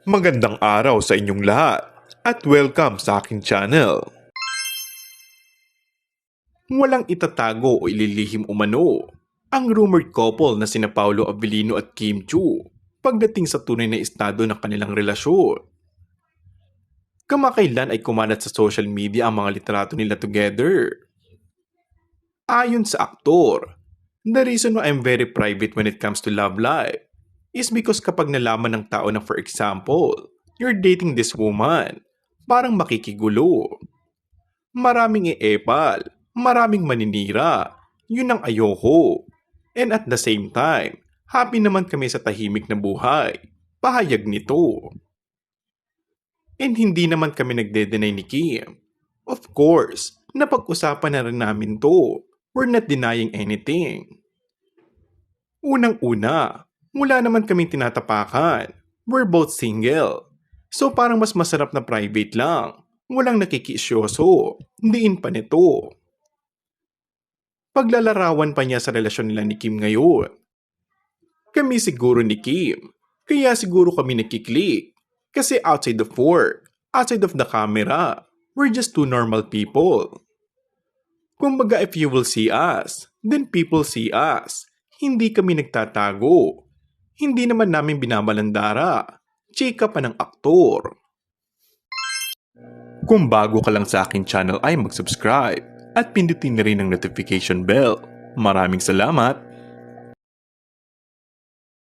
Magandang araw sa inyong lahat at welcome sa aking channel. Walang itatago o ililihim umano ang rumored couple na sina Paolo Avellino at Kim Chiu pagdating sa tunay na estado ng kanilang relasyon. Kamakailan ay kumalat sa social media ang mga litrato nila together. Ayon sa aktor, the reason why I'm very private when it comes to love life is because kapag nalaman ng tao na, for example, you're dating this woman, parang makikigulo. Maraming iepal, maraming maninira, yun ang ayoko. And at the same time, happy naman kami sa tahimik na buhay, pahayag nito. And hindi naman kami nagde-deny ni Kim. Of course, napag-usapan na rin namin to. We're not denying anything. Unang-una, wala naman kaming tinatapakan. We're both single. So parang mas masarap na private lang. Walang nakikisyoso. Diin pa nito. Paglalarawan pa niya sa relasyon nila ni Kim ngayon. Kami siguro ni Kim. Kaya siguro kami nakiklik. Kasi outside of work, outside of the camera, we're just two normal people. Kumbaga if you will see us, then people see us. Hindi kami nagtatago. Hindi naman namin binabalandara. Chika pa ng aktor. Kung bago ka lang sa aking channel ay mag-subscribe at pindutin na rin ang notification bell. Maraming salamat!